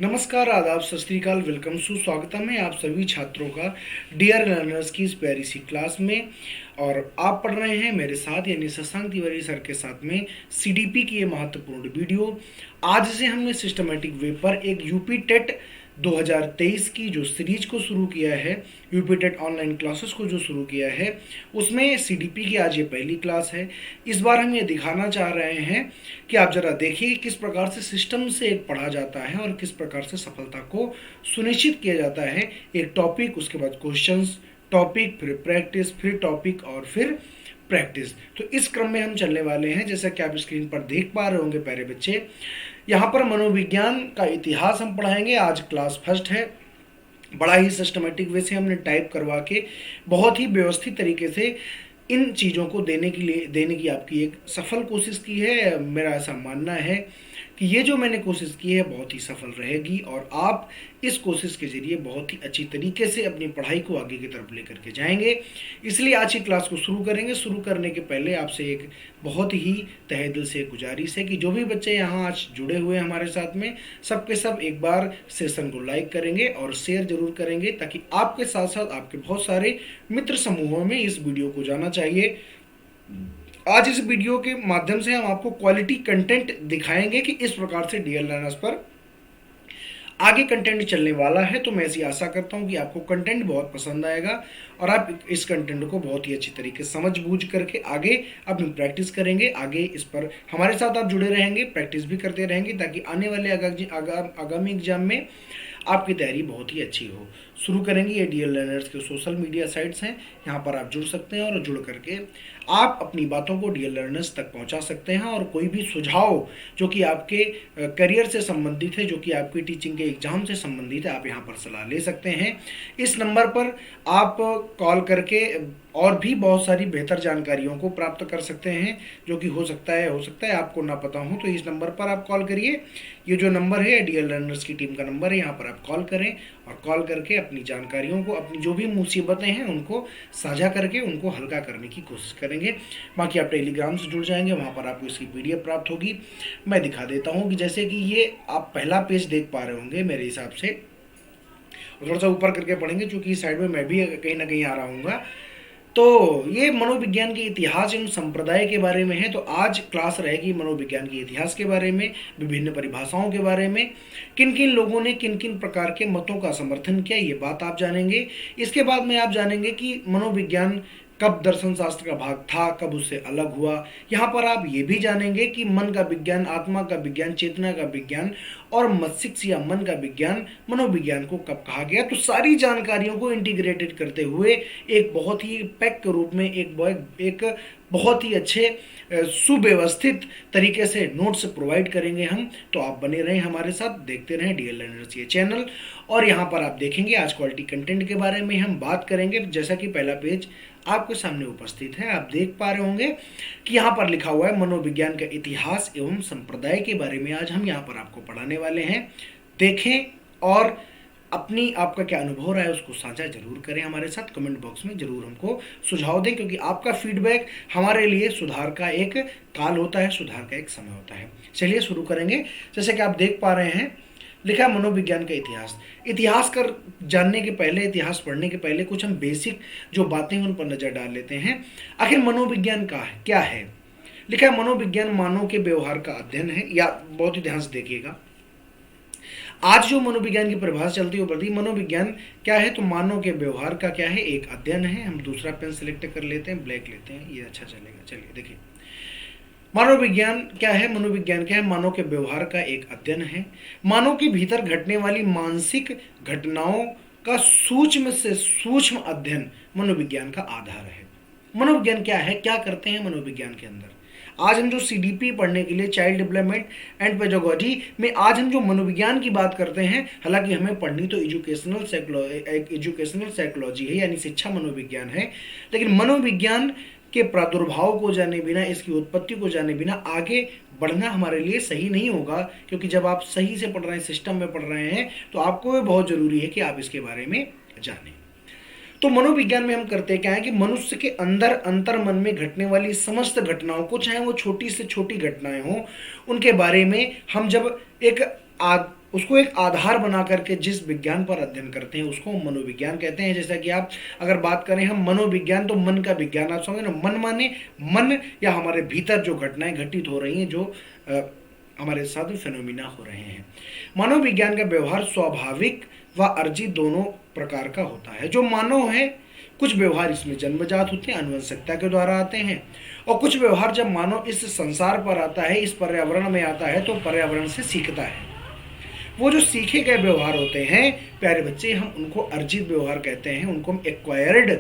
नमस्कार, आदाब, सत श्री अकाल, वेलकम, सुस्वागतम है आप सभी छात्रों का डियर लर्नर्स की इस प्यारी सी क्लास में। और आप पढ़ रहे हैं मेरे साथ यानी शशांक तिवारी सर के साथ में सीडीपी की ये महत्वपूर्ण वीडियो। आज से हमने सिस्टमेटिक वे पर एक यूपी टेट 2023 की जो सीरीज को शुरू किया है, यूपी टेट ऑनलाइन क्लासेस को जो शुरू किया है, उसमें सीडीपी की आज ये पहली क्लास है। इस बार हम ये दिखाना चाह रहे हैं कि आप जरा देखिए किस प्रकार से सिस्टम से एक पढ़ा जाता है और किस प्रकार से सफलता को सुनिश्चित किया जाता है। एक टॉपिक, उसके बाद क्वेश्चंस, टॉपिक, फिर प्रैक्टिस, फिर टॉपिक और फिर प्रैक्टिस। तो इस क्रम में हम चलने वाले हैं। जैसा कि आप स्क्रीन पर देख पा रहे होंगे प्यारे बच्चे, यहाँ पर मनोविज्ञान का इतिहास हम पढ़ाएंगे। आज क्लास फर्स्ट है। बड़ा ही सिस्टमेटिक वे से हमने टाइप करवा के बहुत ही व्यवस्थित तरीके से इन चीज़ों को देने की आपकी एक सफल कोशिश की है। मेरा ऐसा मानना है कि ये जो मैंने कोशिश की है बहुत ही सफल रहेगी और आप इस कोशिश के जरिए बहुत ही अच्छी तरीके से अपनी पढ़ाई को आगे की तरफ लेकर के जाएंगे। इसलिए आज की क्लास को शुरू करेंगे। शुरू करने के पहले आपसे एक बहुत ही तहे दिल से गुजारिश है कि जो भी बच्चे यहाँ आज जुड़े हुए हैं हमारे साथ में, सबके सब एक बार सेशन को लाइक करेंगे और शेयर जरूर करेंगे, ताकि आपके साथ साथ आपके बहुत सारे मित्र समूहों में इस वीडियो को जाना चाहिए। आज इस वीडियो के माध्यम से हम आपको क्वालिटी कंटेंट दिखाएंगे कि इस प्रकार से डीएल लर्नर्स पर आगे कंटेंट चलने वाला है। तो मैं ऐसी आशा करता हूं कि आपको कंटेंट बहुत पसंद आएगा और आप इस कंटेंट को बहुत ही अच्छी तरीके से समझ बूझ करके आगे अपनी प्रैक्टिस करेंगे। आगे इस पर हमारे साथ आप जुड़े रहेंगे, प्रैक्टिस भी करते रहेंगे, ताकि आने वाले आगामी एग्जाम में आपकी तैयारी बहुत ही अच्छी हो। शुरू करेंगे। ये डीएल लर्नर्स के सोशल मीडिया साइट्स हैं, यहाँ पर आप जुड़ सकते हैं और जुड़ करके आप अपनी बातों को डीएल लर्नर्स तक पहुँचा सकते हैं। और कोई भी सुझाव जो कि आपके करियर से संबंधित है, जो कि आपकी टीचिंग के एग्जाम से संबंधित है, आप यहाँ पर सलाह ले सकते हैं। इस नंबर पर आप कॉल करके और भी बहुत सारी बेहतर जानकारियों को प्राप्त कर सकते हैं, जो कि हो सकता है आपको ना पता हो। तो इस नंबर पर आप कॉल करिए। ये जो नंबर है डीएल लर्नर्स की टीम का नंबर है, यहाँ पर आप कॉल करें और कॉल करके अपनी जानकारियों को, अपनी जो भी मुसीबतें हैं उनको साझा करके उनको हल्का करने की कोशिश करेंगे। बाकी आप टेलीग्राम से जुड़ जाएंगे, वहाँ पर आपको इसकी पीडीएफ प्राप्त होगी। मैं दिखा देता हूँ कि जैसे कि ये आप पहला पेज देख पा रहे होंगे मेरे हिसाब से, थोड़ा सा ऊपर करके पढ़ेंगे क्योंकि साइड में मैं भी कहीं ना कहीं आ रहा हूँ। तो ये मनोविज्ञान के इतिहास एवं संप्रदाय के बारे में है। तो आज क्लास रहेगी मनोविज्ञान के इतिहास के बारे में, विभिन्न परिभाषाओं के बारे में, किन किन लोगों ने किन किन प्रकार के मतों का समर्थन किया, ये बात आप जानेंगे। इसके बाद में आप जानेंगे कि मनोविज्ञान कब दर्शन शास्त्र का भाग था, कब उससे अलग हुआ। यहाँ पर आप ये भी जानेंगे कि मन का विज्ञान, आत्मा का विज्ञान, चेतना का विज्ञान और मस्तिष्क या मन का विज्ञान मनोविज्ञान को कब कहा गया। तो सारी जानकारियों को इंटीग्रेटेड करते हुए एक बहुत ही पैक के रूप में एक बहुत ही अच्छे सुव्यवस्थित तरीके से नोट्स प्रोवाइड करेंगे हम। तो आप बने रहें हमारे साथ, देखते रहें डीएल लर्नर्स ये चैनल। और यहाँ पर आप देखेंगे आज क्वालिटी कंटेंट के बारे में हम बात करेंगे। जैसा कि पहला पेज आपके सामने उपस्थित है, आप देख पा रहे होंगे कि यहाँ पर लिखा हुआ है मनोविज्ञान का इतिहास एवं संप्रदाय के बारे में आज हम यहाँ पर आपको पढ़ाने वाले हैं। देखें और अपनी आपका क्या अनुभव रहा है उसको साझा जरूर करें हमारे साथ। कमेंट बॉक्स में जरूर हमको सुझाव दें, क्योंकि आपका फीडबैक हमारे लिए सुधार का एक काल होता है, सुधार का एक समय होता है। चलिए शुरू करेंगे। जैसे कि आप देख पा रहे हैं, लिखा है मनोविज्ञान का इतिहास। इतिहास कर जानने के पहले, इतिहास पढ़ने के पहले कुछ हम बेसिक जो बातें उन पर नजर डाल लेते हैं। आखिर मनोविज्ञान का क्या है। लिखा है मनोविज्ञान मानव के व्यवहार का अध्ययन है। या बहुत ही ध्यान से देखिएगा, आज जो मनोविज्ञान की परिभाषा चलती है वो बढ़ती। मनोविज्ञान क्या है, तो मानव के व्यवहार का क्या है, एक अध्ययन है। हम दूसरा पेन सिलेक्ट कर लेते हैं, ब्लैक लेते हैं, ये अच्छा चलेगा। चलिए देखिए, मनोविज्ञान क्या है। मनोविज्ञान क्या है, मानव के व्यवहार का एक अध्ययन है। मानव के भीतर घटने वाली मानसिक घटनाओं का सूक्ष्म से सूक्ष्म अध्ययन मनोविज्ञान का आधार है। मनोविज्ञान क्या है, क्या करते हैं मनोविज्ञान के अंदर। आज हम जो सीडीपी पढ़ने के लिए, चाइल्ड डेवलपमेंट एंड पेडागोजी में, आज हम जो मनोविज्ञान की बात करते हैं, हालांकि हमें पढ़नी तो एजुकेशनल साइकोलॉजी है, यानी शिक्षा मनोविज्ञान है, लेकिन मनोविज्ञान के प्रादुर्भाव को जाने बिना, इसकी उत्पत्ति को जाने बिना आगे बढ़ना हमारे लिए सही नहीं होगा। क्योंकि जब आप सही से पढ़ रहे हैं, सिस्टम में पढ़ रहे हैं, तो आपको ये बहुत जरूरी है कि आप इसके बारे में जानें। तो मनोविज्ञान में हम करते क्या है कि मनुष्य के अंदर अंतर मन में घटने वाली समस्त घटनाओं को, चाहे वो छोटी से छोटी घटनाएं हों, उनके बारे में हम जब एक उसको एक आधार बना करके जिस विज्ञान पर अध्ययन करते हैं उसको हम मनोविज्ञान कहते हैं। जैसा कि आप अगर बात करें हम मनोविज्ञान तो मन का विज्ञान, आप समझ ना, मन माने मन या हमारे भीतर जो घटनाएं घटित हो रही हैं, जो हमारे साथ फिनोमिना हो रहे हैं। मनोविज्ञान का व्यवहार स्वाभाविक व अर्जित दोनों प्रकार का होता है। जो मानव है कुछ व्यवहार इसमें जन्मजात होते हैं, अनुवंशिकता के द्वारा आते हैं, और कुछ व्यवहार जब मानव इस संसार पर आता है, इस पर्यावरण में आता है, तो पर्यावरण से सीखता है। वो जो सीखे गए व्यवहार होते हैं प्यारे बच्चे, हम उनको अर्जित व्यवहार कहते हैं, उनको हम एक्वायर्ड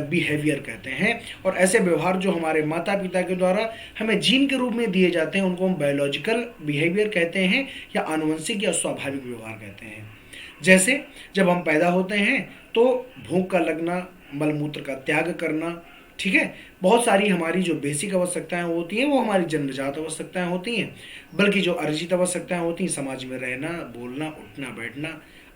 बिहेवियर कहते हैं। और ऐसे व्यवहार जो हमारे माता पिता के द्वारा हमें जीन के रूप में दिए जाते हैं उनको हम बायोलॉजिकल बिहेवियर कहते हैं, या आनुवंशिक या स्वाभाविक व्यवहार कहते हैं। जैसे जब हम पैदा होते हैं तो भूख का लगना, मलमूत्र का त्याग करना, ठीक है, बहुत सारी हमारी जो बेसिक आवश्यकताएं होती हैं वो हमारी जन्मजात आवश्यकताएं होती हैं। बल्कि जो अर्जित आवश्यकताएं होती हैं, समाज में रहना, बोलना, उठना बैठना,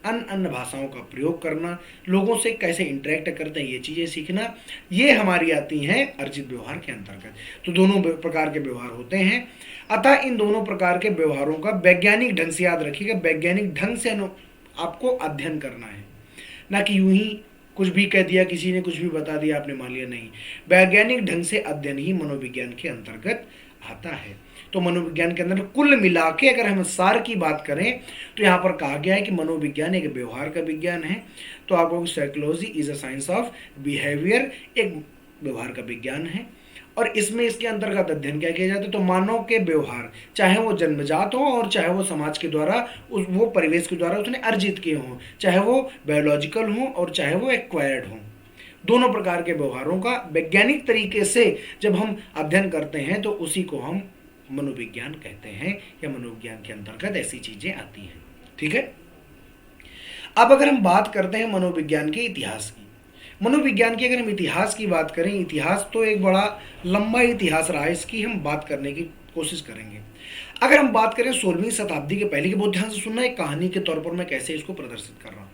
अन्य अन्य भाषाओं का प्रयोग करना, लोगों से कैसे इंटरेक्ट करते हैं, ये चीज़ें सीखना, ये हमारी आती हैं अर्जित व्यवहार के अंतर्गत। तो दोनों प्रकार के व्यवहार होते हैं। अतः इन दोनों प्रकार के व्यवहारों का वैज्ञानिक ढंग से, याद रखिएगा, वैज्ञानिक ढंग से आपको अध्ययन करना है, ना कि यूं ही कुछ भी कह दिया, किसी ने कुछ भी बता दिया आपने मान लिया, नहीं। वैज्ञानिक ढंग से अध्ययन ही मनोविज्ञान के अंतर्गत आता है। तो मनोविज्ञान के अंदर कुल मिला के अगर हम सार की बात करें तो यहाँ पर कहा गया है कि मनोविज्ञान एक व्यवहार का विज्ञान है। तो आपको psychology is a science of behaviour, एक व्यवहार का विज्ञान है। और इसमें इसके अंतर्गत अध्ययन क्या किया जाता है, तो मानव के व्यवहार, चाहे वो जन्मजात हो और चाहे वो समाज के द्वारा वो परिवेश के द्वारा उसने अर्जित किए हों, चाहे वो बायोलॉजिकल हों और चाहे वो एक्वायर्ड हों, दोनों प्रकार के व्यवहारों का वैज्ञानिक तरीके से जब हम अध्ययन करते हैं तो उसी को हम मनोविज्ञान कहते हैं, या मनोविज्ञान के अंतर्गत ऐसी चीजें आती हैं। ठीक है, अब अगर हम बात करते हैं मनोविज्ञान के इतिहास की, मनोविज्ञान की अगर हम इतिहास की बात करें, इतिहास तो एक बड़ा लंबा इतिहास रहा है, इसकी हम बात करने की कोशिश करेंगे। अगर हम बात करें 16वीं शताब्दी के पहले की, बहुत ध्यान से सुनना, एक कहानी के तौर पर मैं कैसे इसको प्रदर्शित कर रहा हूँ।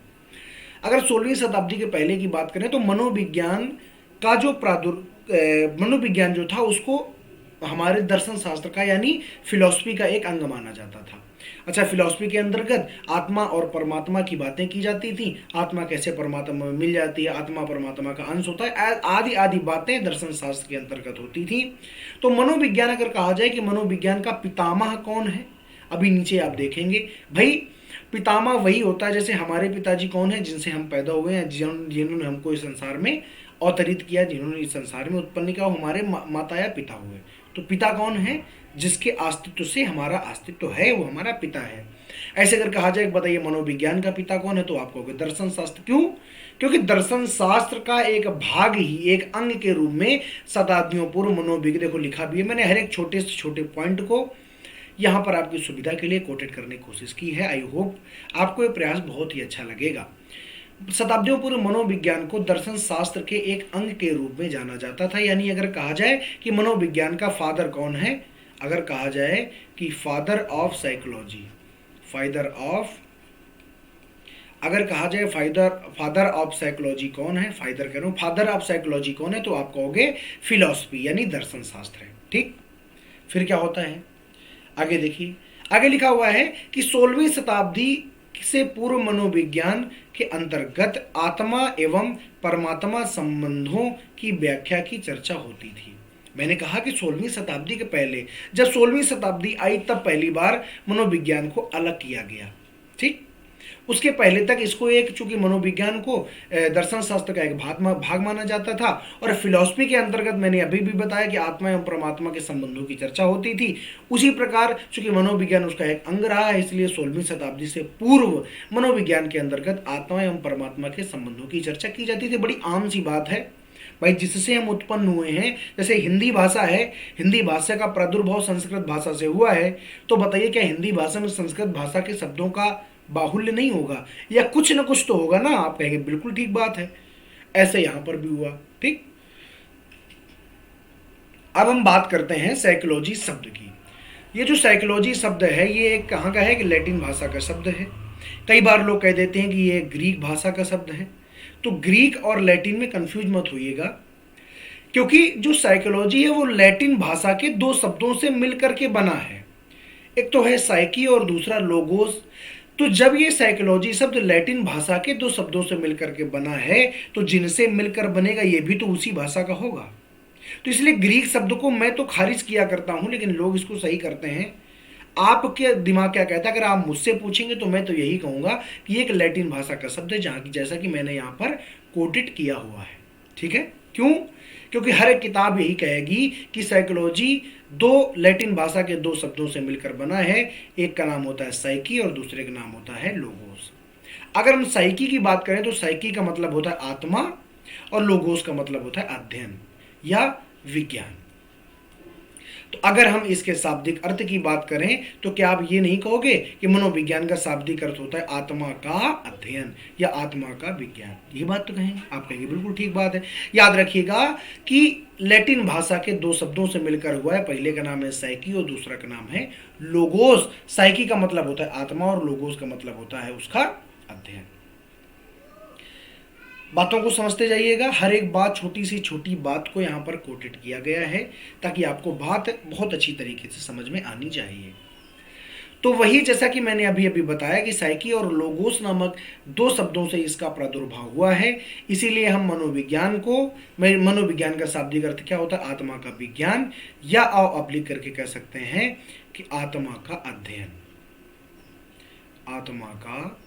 अगर 16वीं शताब्दी के पहले की बात करें तो मनोविज्ञान का जो मनोविज्ञान जो था उसको हमारे दर्शन शास्त्र का यानी फिलॉसफी का एक अंग माना जाता था। अच्छा, फिलॉसफी के अंतर्गत आत्मा और परमात्मा की बातें की जाती थी, आत्मा कैसे परमात्मा में मिल जाती है, आत्मा परमात्मा का अंश होता है, आदि आदि बातें दर्शन शास्त्र के अंतर्गत होती थी। तो मनोविज्ञान अगर कहा जाए कि मनोविज्ञान का पितामह कौन है, अभी नीचे आप देखेंगे भाई, पितामह वही होता है जैसे हमारे पिताजी कौन है, जिनसे हम पैदा हुए हैं, जिन्होंने हमको इस संसार में अवतरित किया, जिन्होंने इस संसार में उत्पन्न किया, हमारे माता या पिता हुए। तो पिता कौन है, जिसके अस्तित्व से हमारा अस्तित्व है, वो हमारा पिता है। ऐसे अगर कहा जाए, बताइए मनोविज्ञान का पिता कौन है, तो आप कहोगे दर्शन शास्त्र। क्यों? क्योंकि दर्शन शास्त्र का एक भाग ही, एक अंग के रूप में शताब्दियों पूर्व मनोविज्ञान, देखो लिखा भी है मैंने, हर एक छोटे से छोटे पॉइंट को यहाँ पर आपकी सुविधा के लिए कोटेड करने की कोशिश की है। आई होप आपको ये प्रयास बहुत ही अच्छा लगेगा। शताब्दियों पूर्व मनोविज्ञान को दर्शन शास्त्र के एक अंग के रूप में जाना जाता था। यानी अगर कहा जाए कि मनोविज्ञान का फादर कौन है, अगर कहा जाए कि फादर ऑफ साइकोलॉजी, अगर कहा जाए फादर ऑफ साइकोलॉजी कौन है, फादर ऑफ साइकोलॉजी कौन है, तो आप कहोगे फिलॉसफी यानी दर्शन शास्त्र है। ठीक, फिर क्या होता है आगे देखिए, आगे लिखा हुआ है कि 16वीं शताब्दी से पूर्व मनोविज्ञान के अंतर्गत आत्मा एवं परमात्मा संबंधों की व्याख्या की चर्चा होती थी। मैंने कहा कि 16वीं शताब्दी के पहले, जब 16वीं शताब्दी आई तब पहली बार मनोविज्ञान को अलग किया गया। ठीक, उसके पहले तक इसको एक, चूंकि मनोविज्ञान को दर्शन शास्त्र का एक भाग माना जाता था, और फिलॉसफी के अंतर्गत मैंने अभी भी बताया कि आत्मा एवं परमात्मा के संबंधों की चर्चा होती थी। उसी प्रकार चूंकि मनोविज्ञान उसका एक अंग रहा है, इसलिए 16वीं शताब्दी से पूर्व मनोविज्ञान के अंतर्गत आत्मा एवं परमात्मा के संबंधों की चर्चा की जाती थी। बड़ी आम सी बात है भाई, जिससे हम उत्पन्न हुए हैं। जैसे हिंदी भाषा है, हिंदी भाषा का प्रादुर्भाव संस्कृत भाषा से हुआ है, तो बताइए क्या हिंदी भाषा में संस्कृत भाषा के शब्दों का बाहुल्य नहीं होगा, या कुछ न कुछ तो होगा ना? आप कहेंगे बिल्कुल ठीक बात है, ऐसे यहां पर भी हुआ। ठीक, अब हम बात करते हैं साइकोलॉजी शब्द की। ये जो साइकोलॉजी शब्द है ये कहाँ का है, कि लैटिन भाषा का शब्द है। कई बार लोग कह देते हैं कि ये ग्रीक भाषा का शब्द है, तो ग्रीक और लैटिन में कंफ्यूज मत होइएगा, क्योंकि जो साइकोलॉजी है वो लैटिन भाषा के दो शब्दों से मिलकर के बना है। एक तो है साइकी और दूसरा लोगोस। तो जब ये साइकोलॉजी शब्द लैटिन भाषा के दो शब्दों से मिलकर के बना है, तो जिनसे मिलकर बनेगा ये भी तो उसी भाषा का होगा। तो इसलिए ग्रीक शब्द को मैं तो खारिज किया करता हूं, लेकिन लोग इसको सही करते हैं। आपके दिमाग क्या कहता है? अगर आप मुझसे पूछेंगे तो मैं तो यही कहूंगा कि ये एक लैटिन भाषा का शब्द है, जहां की जैसा कि मैंने यहां पर कोटेड किया हुआ है। ठीक है, क्यों? क्योंकि हर एक किताब यही कहेगी कि साइकोलॉजी दो लैटिन भाषा के दो शब्दों से मिलकर बना है। एक का नाम होता है साइकी और दूसरे का नाम होता है लोगोस। अगर हम साइकी की बात करें तो साइकी का मतलब होता है आत्मा और लोगोस का मतलब होता है अध्ययन या विज्ञान। तो अगर हम इसके शाब्दिक अर्थ की बात करें तो क्या आप ये नहीं कहोगे कि मनोविज्ञान का शाब्दिक अर्थ होता है आत्मा का अध्ययन या आत्मा का विज्ञान? ये बात तो कहेंगे, आप कहेंगे बिल्कुल ठीक बात है। याद रखिएगा कि लैटिन भाषा के दो शब्दों से मिलकर हुआ है। पहले का नाम है साइकी और दूसरा का नाम है लोगोस। साइकी का मतलब होता है आत्मा और लोगोस का मतलब होता है उसका अध्ययन। बातों को समझते जाइएगा, हर एक बात, छोटी सी छोटी बात को यहाँ पर कोटेड किया गया है ताकि आपको बात बहुत अच्छी तरीके से समझ में आनी चाहिए। तो वही जैसा कि मैंने अभी अभी बताया कि साइकी और लोगोस नामक दो शब्दों से इसका प्रादुर्भाव हुआ है। इसीलिए हम मनोविज्ञान का शाब्दिक अर्थ क्या होता है? आत्मा का विज्ञान, या आओ आप लिख करके कह सकते हैं कि आत्मा का अध्ययन। आत्मा का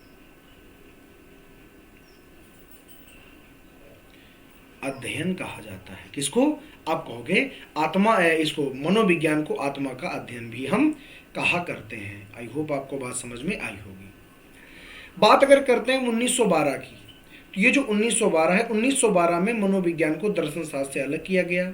अध्ययन कहा जाता है। किसको? आप कहोगे आत्मा, इसको मनोविज्ञान को आत्मा का अध्ययन भी हम कहा करते हैं। आई होप आपको बात समझ में आई होगी। बात अगर करते हैं 1912 की, तो ये जो 1912 है, 1912 में मनोविज्ञान को दर्शन शास्त्र से अलग किया गया।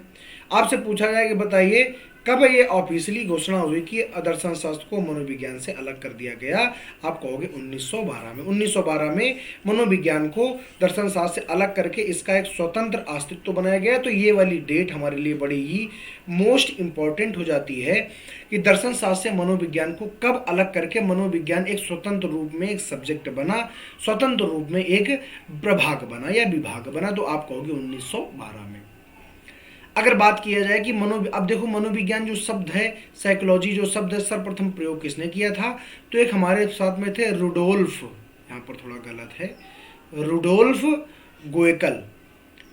आपसे पूछा जाए कि बताइए कब ये ऑफिशियली घोषणा हुई कि दर्शन शास्त्र को मनोविज्ञान से अलग कर दिया गया? आप कहोगे 1912 में। 1912 में मनोविज्ञान को दर्शन शास्त्र से अलग करके इसका एक स्वतंत्र अस्तित्व बनाया गया। तो ये वाली डेट हमारे लिए बड़ी ही मोस्ट इंपॉर्टेंट हो जाती है कि दर्शन शास्त्र से मनोविज्ञान को कब अलग करके मनोविज्ञान एक स्वतंत्र रूप में एक सब्जेक्ट बना, स्वतंत्र रूप में एक प्रभाग बना या विभाग बना। तो आप कहोगे 1912 में। अगर बात किया जाए कि अब देखो मनोविज्ञान जो शब्द है, साइकोलॉजी जो शब्द है, सर्वप्रथम प्रयोग किसने किया था? तो एक हमारे साथ में थे रुडोल्फ, यहाँ पर थोड़ा गलत है, रुडोल्फ गोएकल,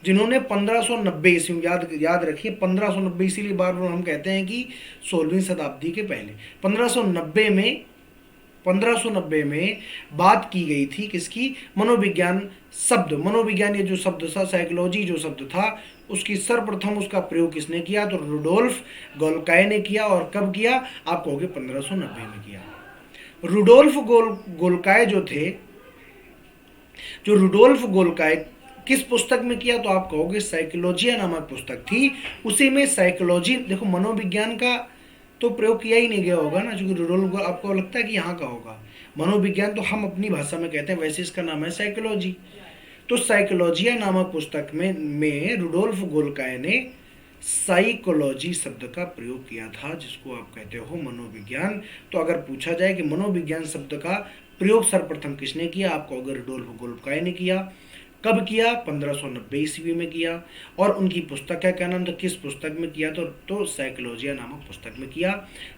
जिन्होंने 1590 ईस्वी, याद रखिए 1590, इसीलिए बार बार हम कहते हैं कि 16वीं शताब्दी के पहले 1590 में बात की गई थी किसकी? मनोविज्ञान ये जो शब्द था, साइकोलॉजी जो शब्द था, उसकी सर्वप्रथम उसका प्रयोग किसने किया? तो रुडोल्फ गोल्काय ने किया। और कब किया? आप कहोगे 1590 में किया। रुडोल्फ गोल्काय जो थे, जो रुडोल्फ गोल्काय किस पुस्तक में किया? तो आप कहोगे साइकोलॉजिया नामक पुस्तक थी, उसी में साइकोलॉजी, देखो मनोविज्ञान का तो प्रयोग किया ही नहीं गया होगा ना, क्योंकि रुडोल्फ, आपको लगता है कि यहाँ का होगा। मनोविज्ञान तो हम अपनी भाषा में कहते हैं, वैसे इसका नाम है साइकोलॉजी। तो साइकोलॉजिया नामक पुस्तक में रुडोल्फ गोल्काय ने साइकोलॉजी शब्द का प्रयोग किया था, जिसको आप कहते हो मनोविज्ञान। तो अगर पूछा जाए कि मनोविज्ञान शब्द का प्रयोग सर्वप्रथम किसने किया? आप कहोगे रुडोल्फ गोल्काय ने किया। कब किया? 1590 ईस्वी में किया। और उनकी पुस्तक का क्या नाम था? किस पुस्तक में किया? तो साइकोलॉजिया नामक पुस्तक में किया।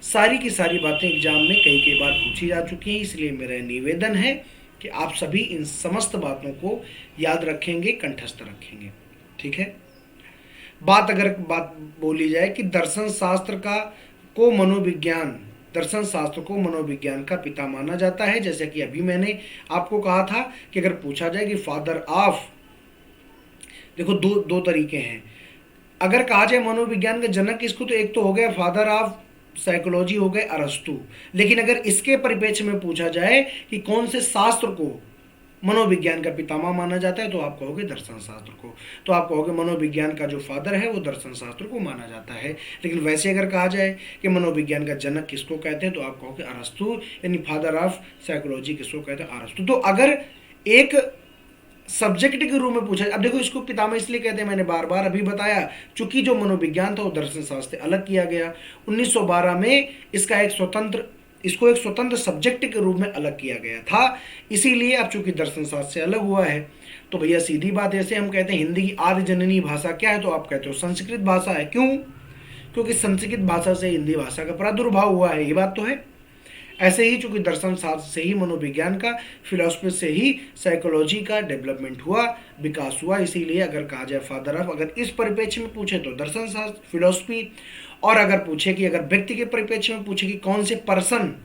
सारी की सारी बातें एग्जाम में कई बार पूछी जा चुकी हैं, इसलिए मेरा निवेदन है कि आप सभी इन समस्त बातों को याद रखेंगे, कंठस्थ रखेंगे। ठीक है। बात बोली जाए कि दर्शन शास्त्र को मनोविज्ञान का पिता माना जाता है। जैसे कि अभी मैंने आपको कहा था कि अगर पूछा जाए कि फादर ऑफ, देखो दो तरीके हैं। अगर कहा जाए मनोविज्ञान का जनक किसको, तो एक तो हो गया फादर ऑफ साइकोलॉजी, हो गए अरस्तु। लेकिन अगर इसके परिप्रेक्ष्य में पूछा जाए कि कौन से शास्त्र को मनोविज्ञान का पितामह माना जाता है, तो आप कहोगे दर्शन शास्त्र को। तो आप कहोगे मनोविज्ञान का जो फादर है वो दर्शन शास्त्र को माना जाता है। लेकिन वैसे अगर कहा जाए कि मनोविज्ञान का जनक किसको कहते हैं, तो आप कहोगे अरस्तु, यानी फादर ऑफ साइकोलॉजी किसको कहते हैं? अरस्तु। तो अगर एक सब्जेक्ट के रूप में पूछा, अब देखो इसको पितामह इसलिए कहते हैं, मैंने बार बार अभी बताया, चूंकि जो मनोविज्ञान था वो दर्शन शास्त्र से अलग किया गया। 1912 में इसको एक स्वतंत्र सब्जेक्ट के रूप में अलग किया गया था। इसीलिए अब चूंकि दर्शन शास्त्र से अलग हुआ है, तो भैया सीधी बात, ऐसे हम कहते हैं हिंदी की आदि जननी भाषा क्या है, तो आप कहते हो संस्कृत भाषा है। क्यों? क्योंकि संस्कृत भाषा से हिंदी भाषा का प्रादुर्भाव हुआ है, ये बात तो है। ऐसे ही चूंकि दर्शन शास्त्र से ही मनोविज्ञान का, फिलोसफी से ही साइकोलॉजी का डेवलपमेंट हुआ, विकास हुआ, इसीलिए अगर कहा जाए फादर ऑफ, अगर इस परिप्रेक्ष्य में पूछे तो दर्शन शास्त्र, फिलोसफी, और अगर पूछे कि अगर व्यक्ति के परिप्रेक्ष्य में पूछे कि कौन से पर्सन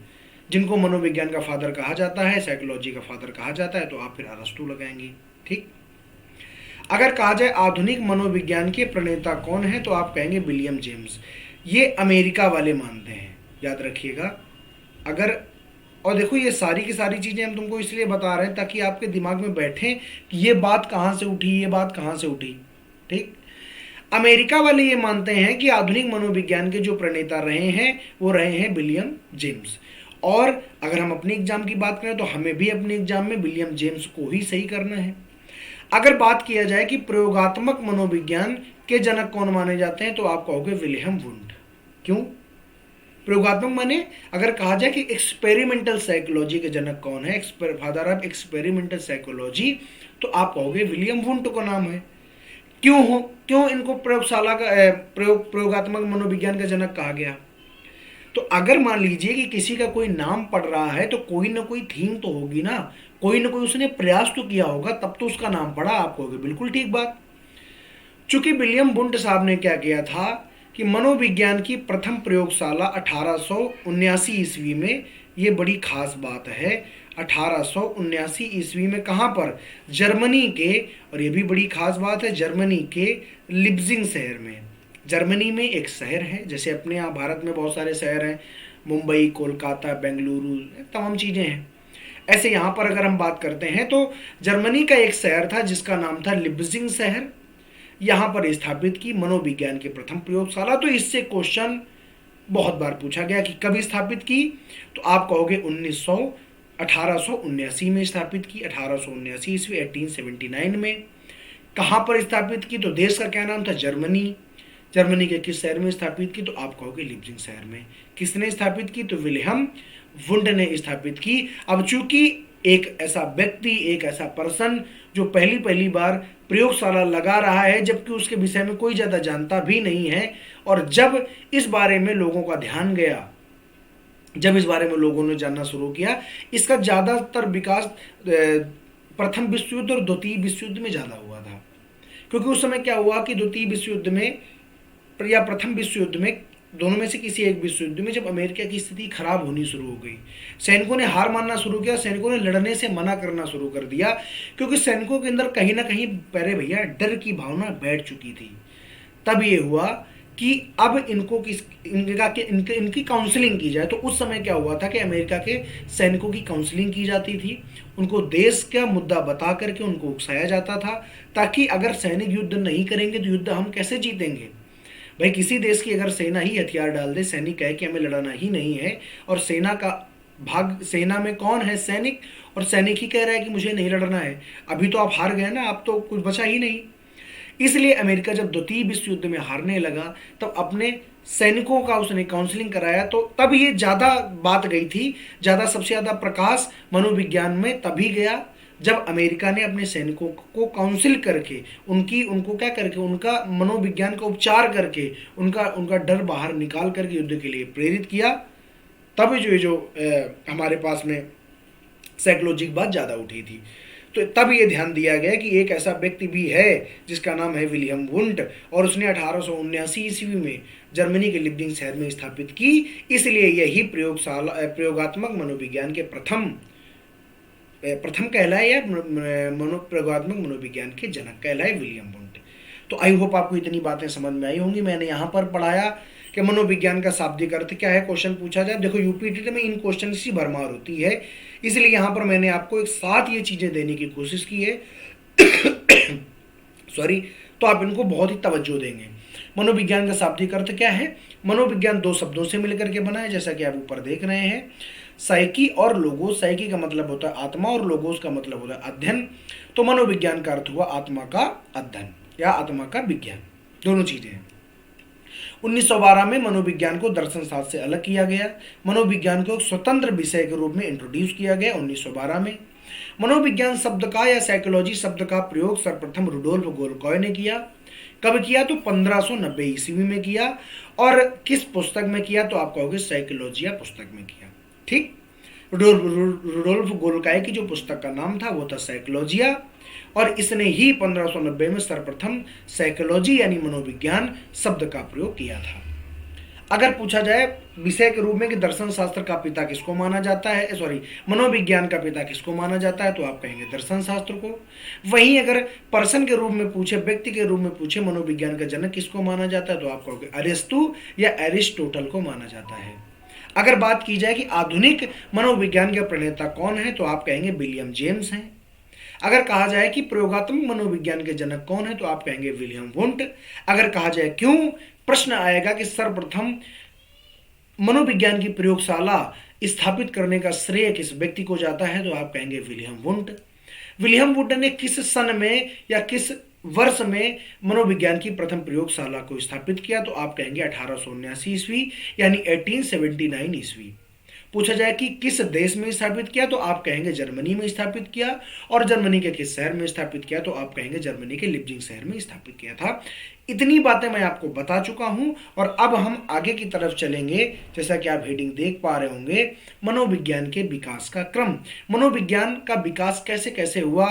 जिनको मनोविज्ञान का फादर कहा जाता है, साइकोलॉजी का फादर कहा जाता है, तो आप फिर अरस्तू लगाएंगे। ठीक। अगर कहा जाए आधुनिक मनोविज्ञान के प्रणेता कौन है, तो आप कहेंगे विलियम जेम्स। ये अमेरिका वाले मानते हैं, याद रखिएगा। अगर, और देखो ये सारी की सारी चीजें हम तुमको इसलिए बता रहे हैं ताकि आपके दिमाग में बैठे कि ये बात कहाँ से उठी, ये बात कहाँ से उठी। ठीक। अमेरिका वाले ये मानते हैं कि आधुनिक मनोविज्ञान के जो प्रणेता रहे हैं वो रहे हैं विलियम जेम्स। और अगर हम अपने एग्जाम की बात करें तो हमें भी अपने एग्जाम में विलियम जेम्स को ही सही करना है। अगर बात किया जाए कि प्रयोगात्मक मनोविज्ञान के जनक कौन माने जाते हैं, तो आप कहोगे विल्हेम वुंड। क्यों प्रयोगात्मक माने, अगर कहा जाए कि एक्सपेरिमेंटल साइकोलॉजी के जनक कौन है, फादर ऑफ एक्सपेरिमेंटल साइकोलॉजी, तो आप कहोगे विलियम वुंड का नाम है। क्यों इनको प्रयोगशाला का प्रयोगात्मक मनोविज्ञान का जनक कहा गया? तो अगर मान लीजिए कि किसी का कोई नाम पढ़ रहा है तो कोई ना कोई थीम तो होगी ना, कोई ना कोई उसने प्रयास तो किया होगा, तब तो उसका नाम पढ़ा। आप कहोगे बिल्कुल ठीक बात। चूंकि विलियम वुंड साहब ने क्या किया था कि मनोविज्ञान की प्रथम प्रयोगशाला 1879 ईस्वी में, ये बड़ी खास बात है, 1879 ईस्वी में कहाँ पर, जर्मनी के, और ये भी बड़ी खास बात है, जर्मनी के लिप्जिंग शहर में। जर्मनी में एक शहर है, जैसे अपने यहाँ भारत में बहुत सारे शहर हैं, मुंबई, कोलकाता, बेंगलुरु, तमाम चीज़ें हैं। ऐसे यहाँ पर अगर हम बात करते हैं तो जर्मनी का एक शहर था जिसका नाम था लिप्जिंग शहर। यहाँ पर स्थापित की मनोविज्ञान की प्रथम प्रयोगशाला। तो इससे क्वेश्चन बहुत बार पूछा गया कि कब स्थापित की, तो आप कहोगे 1879 में स्थापित की, 1879 ईस्वी, 1879 में। कहाँ पर स्थापित की, तो देश का क्या नाम था, जर्मनी। जर्मनी के किस शहर में स्थापित की, तो आप कहोगे लिप्जिंग शहर में। किसने स्थापित की, तो विल्हेम वुंड ने स्थापित की। अब चूंकि एक ऐसा व्यक्ति, एक ऐसा पर्सन जो पहली बार प्रयोगशाला लगा रहा है, जबकि उसके विषय में कोई ज़्यादा जानता भी नहीं है, और जब इस बारे में लोगों का ध्यान गया, जब इस बारे में लोगों ने जानना शुरू किया, इसका ज़्यादातर विकास प्रथम विश्व युद्ध और द्वितीय विश्व युद्ध में ज़्यादा हुआ था। क्योंकि उस समय क्या हुआ कि द्वितीय विश्व युद्ध में या प्रथम विश्व युद्ध में, दोनों में से किसी एक विश्व युद्ध में, जब अमेरिका की स्थिति खराब होनी शुरू हो गई, सैनिकों ने हार मानना शुरू किया, सैनिकों ने लड़ने से मना करना शुरू कर दिया, क्योंकि सैनिकों के अंदर कहीं ना कहीं पहले भैया डर की भावना बैठ चुकी थी। तब ये हुआ कि अब इनकी काउंसलिंग की जाए। तो उस समय क्या हुआ था कि अमेरिका के सैनिकों की काउंसलिंग की जाती थी, उनको देश का मुद्दा बता करके उनको उकसाया जाता था, ताकि अगर सैनिक युद्ध नहीं करेंगे तो युद्ध हम कैसे जीतेंगे। भाई किसी देश की अगर सेना ही हथियार डाल दे, सैनिक कहे कि हमें लड़ना ही नहीं है, और सेना का भाग, सेना में कौन है, सैनिक, और सैनिक ही कह रहा है कि मुझे नहीं लड़ना है, अभी तो आप हार गए ना, अब तो कुछ बचा ही नहीं। इसलिए अमेरिका जब द्वितीय विश्व युद्ध में हारने लगा, तब अपने सैनिकों का उसने काउंसलिंग कराया। तो तब ये ज़्यादा बात गई थी, ज़्यादा सबसे ज़्यादा प्रकाश मनोविज्ञान में तभी गया जब अमेरिका ने अपने सैनिकों को काउंसिल करके, उनको क्या करके, उनका मनोविज्ञान का उपचार करके, उनका डर बाहर निकाल करके युद्ध के लिए प्रेरित किया। तब जो हमारे पास में साइकोलॉजी की बात ज़्यादा उठी थी। तो तब ये ध्यान दिया गया कि एक ऐसा व्यक्ति भी है जिसका नाम है विलियम वुंड, और उसने 1879 ईस्वी में जर्मनी के लिप्जिंग शहर में स्थापित की। इसलिए यही प्रयोगात्मक मनोविज्ञान के प्रथम कहलाए, या प्रयोगात्मक मनोविज्ञान के जनक कहलाए, विलियम वुंड। तो आई होप आपको इतनी बातें समझ में आई होंगी। मैंने यहाँ पर पढ़ाया कि मनोविज्ञान का शाब्दिक अर्थ क्या है, क्वेश्चन पूछा जाए। देखो यूपीटीटी में इन क्वेश्चन की भरमार होती है, इसलिए यहाँ पर मैंने आपको एक साथ ये चीज़ें देने की कोशिश की है सॉरी। तो आप इनको बहुत ही तवज्जो देंगे। मनोविज्ञान का शाब्दिक अर्थ क्या है? मनोविज्ञान दो शब्दों से मिलकर के बना है, जैसा कि आप ऊपर देख रहे हैं, साइकी और लोगोस। साइकी का मतलब होता है आत्मा और लोगोस का मतलब होता है अध्ययन। तो मनोविज्ञान का अर्थ हुआ आत्मा का अध्ययन या आत्मा का विज्ञान, दोनों चीजें हैं। 1912 में मनोविज्ञान को दर्शन शास्त्र से अलग किया गया। मनोविज्ञान को एक स्वतंत्र विषय के रूप में इंट्रोड्यूस किया गया 1912 में। मनोविज्ञान शब्द का या साइकोलॉजी शब्द का प्रयोग सर्वप्रथम रुडोल्फ गोलकॉय ने किया। कब किया? तो 1590 ईस्वी में किया। और किस पुस्तक में किया? तो आप कहोगे साइकोलॉजी या पुस्तक में किया। ठीक। रुडोल्फ गोल्काई की जो पुस्तक का नाम था वो था साइकोलॉजिया, और इसने ही 1590 में सर्वप्रथम साइकोलॉजी यानी मनोविज्ञान शब्द का प्रयोग किया था। अगर पूछा जाए विषय के रूप में कि दर्शन शास्त्र का पिता किसको माना जाता है, सॉरी, मनोविज्ञान का पिता किसको माना जाता है, तो आप कहेंगे दर्शन शास्त्र को। वहीं अगर पर्सन के रूप में पूछे, व्यक्ति के रूप में पूछे मनोविज्ञान का जनक किसको माना जाता है, तो आप कहोगे अरिस्तु या एरिस्टोटल को माना जाता है। अगर बात की जाए कि आधुनिक मनोविज्ञान के प्रणेता कौन है, तो आप कहेंगे विलियम जेम्स हैं। अगर कहा जाए कि प्रयोगात्मक मनोविज्ञान के जनक कौन है, तो आप कहेंगे विलियम वुंट। अगर कहा जाए क्यों, प्रश्न आएगा कि सर्वप्रथम मनोविज्ञान की प्रयोगशाला स्थापित करने का श्रेय किस व्यक्ति को जाता है, तो आप कहेंगे विलियम वुंट। विलियम वुंट ने किस सन में या किस वर्ष में मनोविज्ञान की प्रथम प्रयोगशाला को स्थापित किया, तो आप कहेंगे 1879 ईस्वी यानी 1879 ईस्वी। पूछा जाए कि किस देश में स्थापित किया, तो आप कहेंगे जर्मनी में स्थापित किया, और जर्मनी के किस शहर में स्थापित किया, तो आप कहेंगे जर्मनी के लिप्जिंग शहर में स्थापित किया था। इतनी बातें मैं आपको बता चुका हूं, और अब हम आगे की तरफ चलेंगे। जैसा कि आप हेडिंग देख पा रहे होंगे, मनोविज्ञान के विकास का क्रम। मनोविज्ञान का विकास कैसे कैसे हुआ,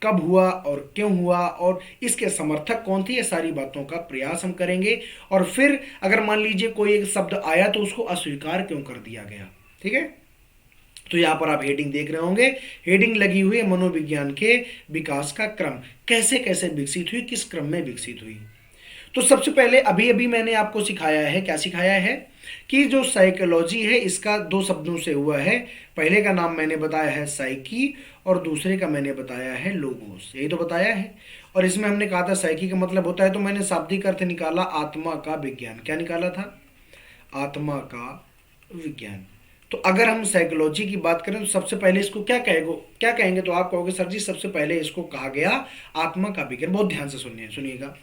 कब हुआ और क्यों हुआ, और इसके समर्थक कौन थे, ये सारी बातों का प्रयास हम करेंगे। और फिर अगर मान लीजिए कोई एक शब्द आया तो उसको अस्वीकार क्यों कर दिया गया, ठीक है। तो यहां पर आप हेडिंग देख रहे होंगे, हेडिंग लगी हुई है मनोविज्ञान के विकास का क्रम, कैसे कैसे विकसित हुई, किस क्रम में विकसित हुई। तो सबसे पहले अभी अभी मैंने आपको सिखाया है, क्या सिखाया है कि जो साइकोलॉजी है इसका दो शब्दों से हुआ है। पहले का नाम मैंने बताया है साइकी, और दूसरे का मैंने बताया है लोगोस, यही तो बताया है। और इसमें हमने कहा था साइकी का मतलब होता है, तो मैंने शाब्दिक अर्थ निकाला आत्मा का विज्ञान। क्या निकाला था? आत्मा का विज्ञान। तो अगर हम साइकोलॉजी की बात करें तो सबसे पहले इसको क्या कहेंगे, तो आप कहोगे सर जी सबसे पहले इसको कहा गया आत्मा का विज्ञान। बहुत ध्यान से सुनिएगा।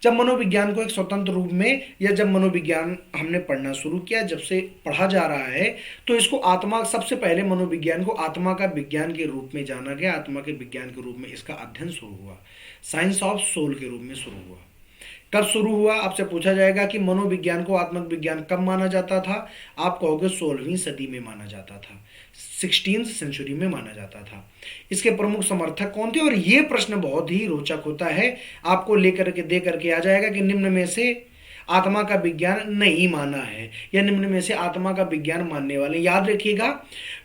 जब मनोविज्ञान को एक स्वतंत्र रूप में, या जब मनोविज्ञान हमने पढ़ना शुरू किया, जब से पढ़ा जा रहा है, तो इसको आत्मा, सबसे पहले मनोविज्ञान को आत्मा का विज्ञान के रूप में जाना गया। आत्मा के विज्ञान के रूप में इसका अध्ययन शुरू हुआ, साइंस ऑफ सोल के रूप में शुरू हुआ। कब शुरू हुआ? आपसे पूछा जाएगा कि मनोविज्ञान को आत्मक विज्ञान कब माना जाता था, आप कहोगे 16वीं सदी में माना जाता था, 16th सेंचुरी में माना जाता था। इसके प्रमुख समर्थक कौन थे? और ये प्रश्न बहुत ही रोचक होता है, आपको लेकर के दे करके आ जाएगा कि निम्न में से आत्मा का विज्ञान नहीं माना है, या निम्न में से आत्मा का विज्ञान मानने वाले। याद रखिएगा,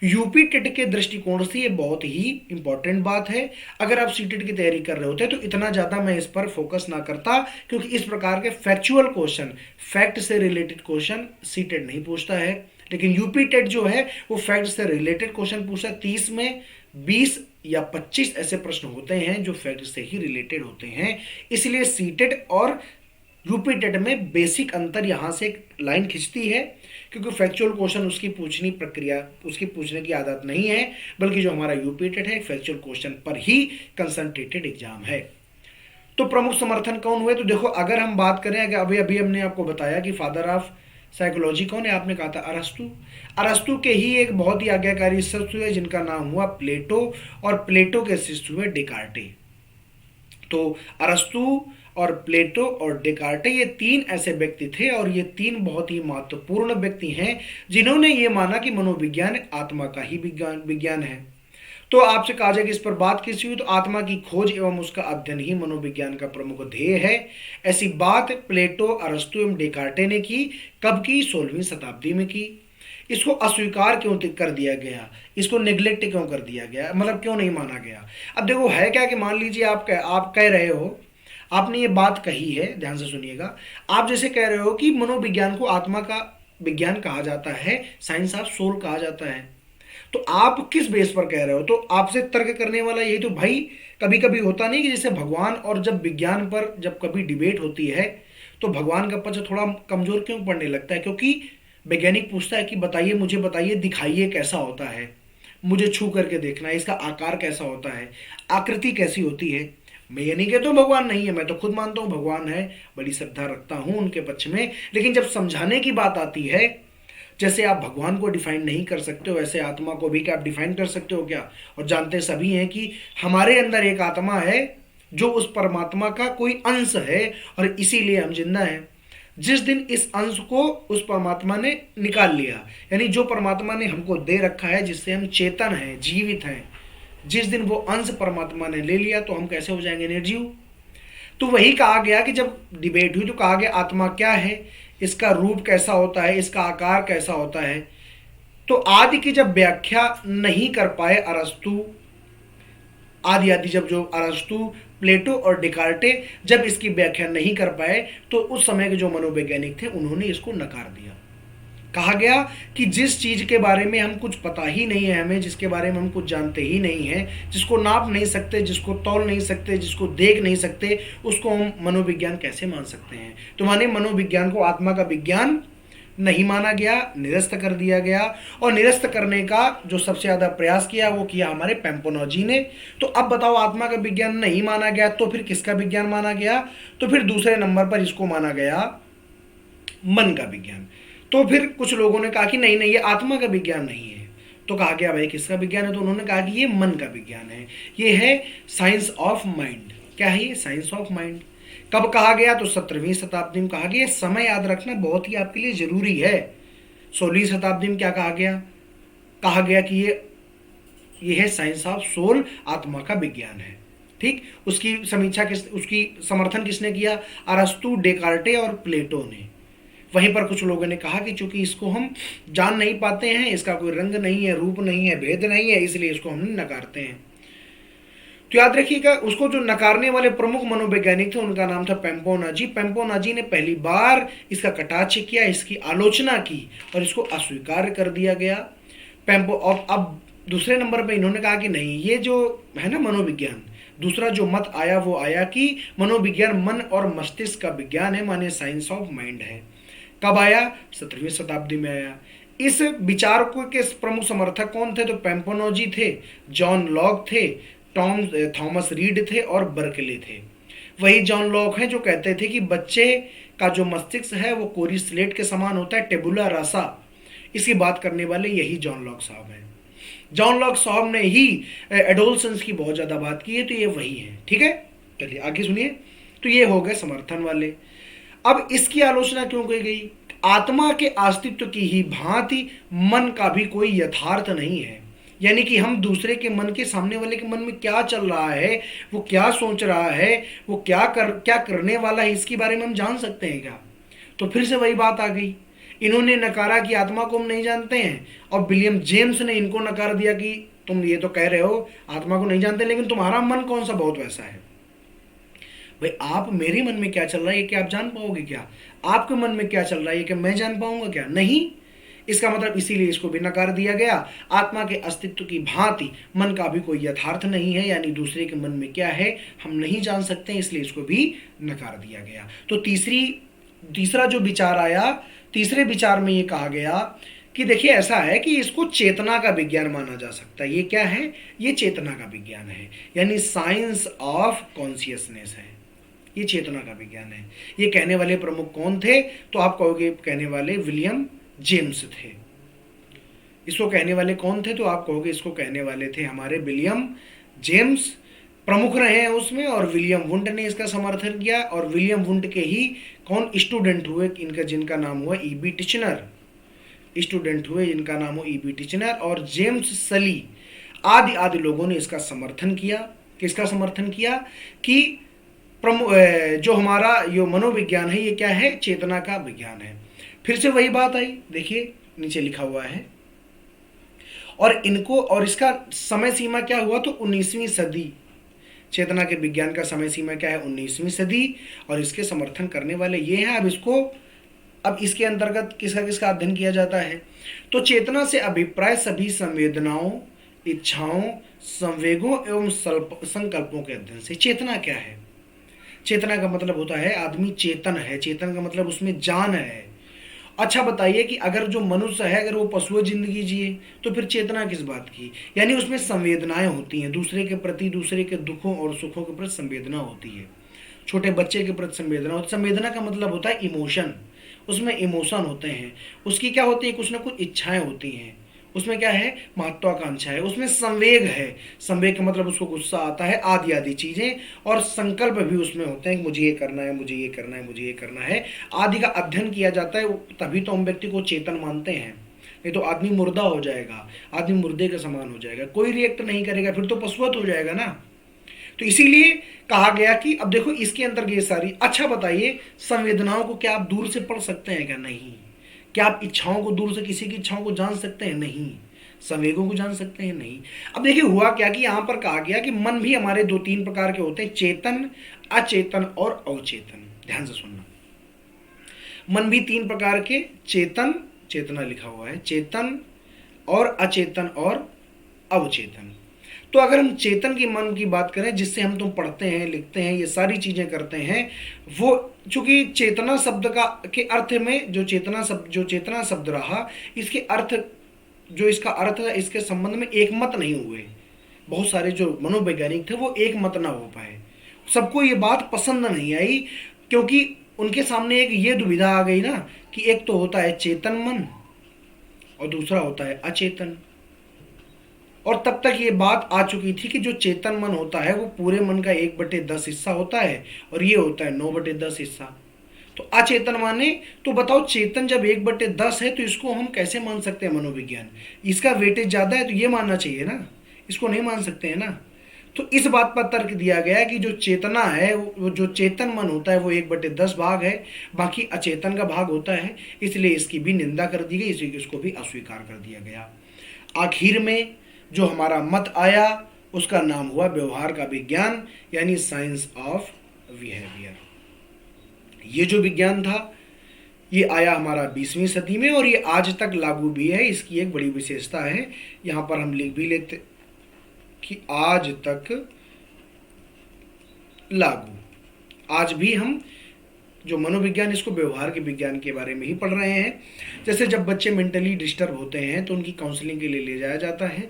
यूपी टेट के दृष्टिकोण से ये बहुत ही इंपॉर्टेंट बात है। अगर आप सीटेट की तैयारी कर रहे होते तो इतना ज़्यादा मैं इस पर फोकस ना करता, क्योंकि इस प्रकार के फैक्चुअल क्वेश्चन, फैक्ट से रिलेटेड क्वेश्चन सीटेट नहीं पूछता है। लेकिन यूपी टेट जो है वो फैक्ट से रिलेटेड क्वेश्चन पूछता है। 30 में 20 या 25 ऐसे प्रश्न होते हैं जो फैक्ट से ही रिलेटेड होते हैं। इसलिए सीटेट और यूपी टेट में बेसिक अंतर यहां से एक लाइन खिंचती है, क्योंकि फैक्चुअल क्वेश्चन उसकी पूछनी प्रक्रिया, उसकी पूछने की आदत नहीं है, बल्कि जो हमारा यूपी टेट है फैक्चुअल क्वेश्चन पर ही कंसंट्रेटेड एग्जाम है। तो प्रमुख समर्थन कौन हुए? तो देखो, अगर हम बात करें, अगर अभी अभी हमने आपको बताया कि फादर ऑफ साइकोलॉजी कौन है, आपने कहा था अरस्तु। अरस्तु के ही एक बहुत ही आज्ञाकारी शिष्य हुए जिनका नाम हुआ प्लेटो, और प्लेटो के शिष्य हुए डेकार्टे। तो अरस्तु और प्लेटो और डेकार्टे, ये तीन ऐसे व्यक्ति थे, और ये तीन बहुत ही महत्वपूर्ण व्यक्ति हैं जिन्होंने ये माना कि मनोविज्ञान आत्मा का ही विज्ञान है। तो आपसे कहा जाए कि इस पर बात किसी हुई, तो आत्मा की खोज एवं उसका अध्ययन ही मनोविज्ञान का प्रमुख ध्येय है। ऐसी बात प्लेटो, अरस्तु एवं डेकार्टे ने की। कब की? 16वीं शताब्दी में की। इसको अस्वीकार क्यों कर दिया गया, इसको नेग्लेक्ट क्यों कर दिया गया, मतलब क्यों नहीं माना गया? अब देखो, है क्या कि मान लीजिए आप कह रहे हो, आपने ये बात कही है, ध्यान से सुनिएगा। आप जैसे कह रहे हो कि मनोविज्ञान को आत्मा का विज्ञान कहा जाता है, साइंस ऑफ सोल कहा जाता है, तो आप किस बेस पर कह रहे हो? तो आपसे तर्क करने वाला यही तो भाई, कभी कभी होता नहीं कि जैसे भगवान और जब विज्ञान पर जब कभी डिबेट होती है तो भगवान का पक्ष थोड़ा कमजोर क्यों पड़ने लगता है? क्योंकि वैज्ञानिक पूछता है कि बताइए, मुझे बताइए, दिखाइए कैसा होता है, मुझे छू करके देखना है, इसका आकार कैसा होता है, आकृति कैसी होती है। मैं ये नहीं कहता हूँ भगवान नहीं है, मैं तो खुद मानता हूँ भगवान है, बड़ी श्रद्धा रखता हूँ उनके पक्ष में। लेकिन जब समझाने की बात आती है, जैसे आप भगवान को डिफाइन नहीं कर सकते हो, वैसे आत्मा को भी क्या आप डिफाइन कर सकते हो क्या? और जानते सभी हैं कि हमारे अंदर एक आत्मा है जो उस परमात्मा का कोई अंश है, और इसीलिए हम जिंदा हैं। जिस दिन इस अंश को उस परमात्मा ने निकाल लिया, यानी जो परमात्मा ने हमको दे रखा है, जिससे हम चेतन हैं, जीवित हैं, जिस दिन वो अंश परमात्मा ने ले लिया तो हम कैसे हो जाएंगे? निर्जीव। तो वही कहा गया कि जब डिबेट हुई तो कहा गया आत्मा क्या है, इसका रूप कैसा होता है, इसका आकार कैसा होता है। तो आदि की जब व्याख्या नहीं कर पाए अरस्तु, आदि आदि जब जो अरस्तु, प्लेटो और डिकार्टे जब इसकी व्याख्या नहीं कर पाए तो उस समय के जो मनोवैज्ञानिक थे उन्होंने इसको नकार दिया। कहा गया कि जिस चीज के बारे में हम कुछ पता ही नहीं है, हमें जिसके बारे में हम कुछ जानते ही नहीं है, जिसको नाप नहीं सकते, जिसको तौल नहीं सकते, जिसको देख नहीं सकते, उसको हम मनोविज्ञान कैसे मान सकते हैं? तो माने मनोविज्ञान को आत्मा का विज्ञान नहीं माना गया, निरस्त कर दिया गया। और निरस्त करने का जो सबसे ज्यादा प्रयास किया वो किया हमारे पेम्पोनोजी ने। तो अब बताओ, आत्मा का विज्ञान नहीं माना गया तो फिर किसका विज्ञान माना गया? तो फिर दूसरे नंबर पर इसको माना गया मन का विज्ञान। तो फिर कुछ लोगों ने कहा कि नहीं नहीं, ये आत्मा का विज्ञान नहीं है। तो कहा गया भाई किसका विज्ञान है? तो उन्होंने कहा कि ये मन का विज्ञान है, ये है साइंस ऑफ माइंड। क्या है ये? Science of mind. कब कहा गया? तो 17वीं शताब्दी में कहा गया। समय याद रखना बहुत ही आपके लिए जरूरी है। 16वीं शताब्दी में क्या कहा गया? कहा गया कि ये है साइंस ऑफ सोल, आत्मा का विज्ञान है। ठीक, उसकी समीक्षा उसकी समर्थन किसने किया? अरस्तु, डेकार्टे और प्लेटो ने। वहीं पर कुछ लोगों ने कहा कि चूंकि इसको हम जान नहीं पाते हैं, इसका कोई रंग नहीं है, रूप नहीं है, भेद नहीं है, इसलिए इसको हम नकारते हैं। तो याद रखिएगा, उसको जो नकारने वाले प्रमुख मनोवैज्ञानिक थे उनका नाम था पेम्पोनाजी। पेम्पोनाजी ने पहली बार इसका कटाक्ष किया, इसकी आलोचना की और इसको अस्वीकार कर दिया गया। और अब दूसरे नंबर पे इन्होंने कहा कि नहीं, ये जो है ना मनोविज्ञान, दूसरा जो मत आया वो आया कि मनोविज्ञान मन और मस्तिष्क का विज्ञान है, माने साइंस ऑफ माइंड है। कब आया? 17वीं शताब्दी में आया। इस विचार को के प्रमुख समर्थक कौन थे? तो पेम्पोनोजी थे, जॉन लॉक थे, थॉमस रीड थे और बर्कले थे। वही जॉन लॉक हैं जो कहते थे कि बच्चे का जो मस्तिष्क है वो कोरी स्लेट के समान होता है, टेबुला रासा। इसकी बात करने वाले यही जॉन लॉक साहब हैं। जॉन लॉक साहब ने ही एडोलसेंस की बहुत ज्यादा बात की है, तो ये वही है। ठीक है, चलिए आगे सुनिए। तो ये हो गए समर्थन वाले। अब इसकी आलोचना क्यों की गई? आत्मा के अस्तित्व की ही भांति मन का भी कोई यथार्थ नहीं है, यानी कि हम दूसरे के मन के, सामने वाले के मन में क्या चल रहा है, वो क्या सोच रहा है, वो क्या करने वाला है, इसके बारे में हम जान सकते हैं क्या? तो फिर से वही बात आ गई। इन्होंने नकारा कि आत्मा को हम नहीं जानते हैं, और विलियम जेम्स ने इनको नकार दिया कि तुम ये तो कह रहे हो आत्मा को नहीं जानते, लेकिन तुम्हारा मन कौन सा बहुत वैसा है? भाई आप मेरे मन में क्या चल रहा है ये क्या आप जान पाओगे क्या? आपके मन में क्या चल रहा है ये क्या मैं जान पाऊंगा क्या? नहीं। इसका मतलब इसीलिए इसको भी नकार दिया गया। आत्मा के अस्तित्व की भांति मन का भी कोई यथार्थ नहीं है, यानी दूसरे के मन में क्या है हम नहीं जान सकते, इसलिए इसको भी नकार दिया गया। तो तीसरा जो विचार आया, तीसरे विचार में ये कहा गया कि देखिए ऐसा है कि इसको चेतना का विज्ञान माना जा सकता है। ये क्या है? ये चेतना का विज्ञान है, यानी साइंस ऑफ कॉन्शियसनेस है, ये चेतना का विज्ञान है। ये कहने वाले प्रमुख कौन थे? तो आप कहोगे कहने वाले विलियम जेम्स थे। इसको कहने वाले कौन थे? तो आप कहोगे इसको कहने वाले थे हमारे विलियम जेम्स, प्रमुख रहे हैं उसमें, और विलियम वुंट ने इसका समर्थन किया। और विलियम वुंट के ही कौन स्टूडेंट हुए इनका, जिनका नाम हुआ ईबी टिचनर, स्टूडेंट हुए जिनका नाम हो ईबी टिचनर और जेम्स सली आदि आदि लोगों ने इसका समर्थन किया। किसका समर्थन किया? कि जो हमारा यो मनोविज्ञान है ये क्या है? चेतना का विज्ञान है। फिर से वही बात आई, देखिए नीचे लिखा हुआ है। और इनको, और इसका समय सीमा क्या हुआ? तो 19वीं सदी। चेतना के विज्ञान का समय सीमा क्या है? 19वीं सदी। और इसके समर्थन करने वाले ये हैं। अब इसके अंतर्गत किसका किसका अध्ययन किया जाता है? तो चेतना से अभिप्राय सभी संवेदनाओं, इच्छाओं, संवेगों एवं संकल्पों के अध्ययन से। चेतना क्या है? चेतना का मतलब होता है आदमी चेतन है, चेतन का मतलब उसमें जान है। अच्छा बताइए कि अगर जो मनुष्य है अगर वो पशुओं जिंदगी जिए तो फिर चेतना किस बात की? यानी उसमें संवेदनाएं होती हैं, दूसरे के प्रति, दूसरे के दुखों और सुखों के प्रति संवेदना होती है। छोटे बच्चे के प्रति संवेदना होती है। संवेदना का मतलब होता है इमोशन, उसमें इमोशन होते हैं। उसकी क्या होती है? कुछ ना कुछ इच्छाएं होती हैं, उसमें क्या है, महत्वाकांक्षा है, उसमें संवेग है। संवेग का मतलब उसको गुस्सा आता है, आदि आदि चीजें, और संकल्प भी उसमें होते हैं कि मुझे ये करना है, मुझे ये करना है, मुझे ये करना है, आदि का अध्ययन किया जाता है। तभी तो हम व्यक्ति को चेतन मानते हैं, नहीं तो आदमी मुर्दा हो जाएगा, आदमी मुर्दे के समान हो जाएगा, कोई रिएक्ट नहीं करेगा, फिर तो पशुवत हो जाएगा ना। तो इसीलिए कहा गया कि अब देखो इसके अंदर ये सारी, अच्छा बताइए, संवेदनाओं को क्या आप दूर से पढ़ सकते हैं क्या? नहीं। क्या आप इच्छाओं को दूर से, किसी की इच्छाओं को जान सकते हैं? नहीं। संवेगों को जान सकते हैं? नहीं। अब देखिए हुआ क्या कि यहां पर कहा गया कि मन भी हमारे दो तीन प्रकार के होते हैं, चेतन, अचेतन और अवचेतन। ध्यान से सुनना, मन भी तीन प्रकार के, चेतन, चेतना लिखा हुआ है, चेतन और अचेतन और अवचेतन। तो अगर हम चेतन की मन की बात करें, जिससे हम तुम पढ़ते हैं, लिखते हैं, ये सारी चीजें करते हैं, वो चूंकि चेतना शब्द का के अर्थ में जो चेतना शब्द रहा, इसके अर्थ, जो इसका अर्थ है, इसके संबंध में एक मत नहीं हुए। बहुत सारे जो मनोवैज्ञानिक थे वो एक मत ना हो पाए, सबको ये बात पसंद नहीं आई, क्योंकि उनके सामने एक ये दुविधा आ गई ना कि एक तो होता है चेतन मन और दूसरा होता है अचेतन। और तब तक ये बात आ चुकी थी कि जो चेतन मन होता है वो पूरे मन का 1/10 हिस्सा होता है, और ये होता है 9/10 हिस्सा। तो अचेतन माने, तो बताओ चेतन जब 1/10 है तो इसको हम कैसे मान सकते हैं मनोविज्ञान? इसका वेटेज ज्यादा है तो ये मानना चाहिए ना, इसको नहीं मान सकते हैं ना। तो इस बात पर तर्क दिया गया कि जो चेतना है, वो जो चेतन मन होता है वो 1/10 भाग है, बाकी अचेतन का भाग होता है, इसलिए इसकी भी निंदा कर दी गई, इसलिए इसको भी अस्वीकार कर दिया गया। आखिर में जो हमारा मत आया उसका नाम हुआ व्यवहार का विज्ञान, यानी साइंस ऑफ बिहेवियर। ये जो विज्ञान था ये आया हमारा 20वीं सदी में, और ये आज तक लागू भी है। इसकी एक बड़ी विशेषता है, यहां पर हम लिख भी लेते कि आज तक लागू। आज भी हम जो मनोविज्ञान, इसको व्यवहार के विज्ञान के बारे में ही पढ़ रहे हैं। जैसे जब बच्चे मेंटली डिस्टर्ब होते हैं तो उनकी काउंसलिंग के लिए ले जाया जाता है,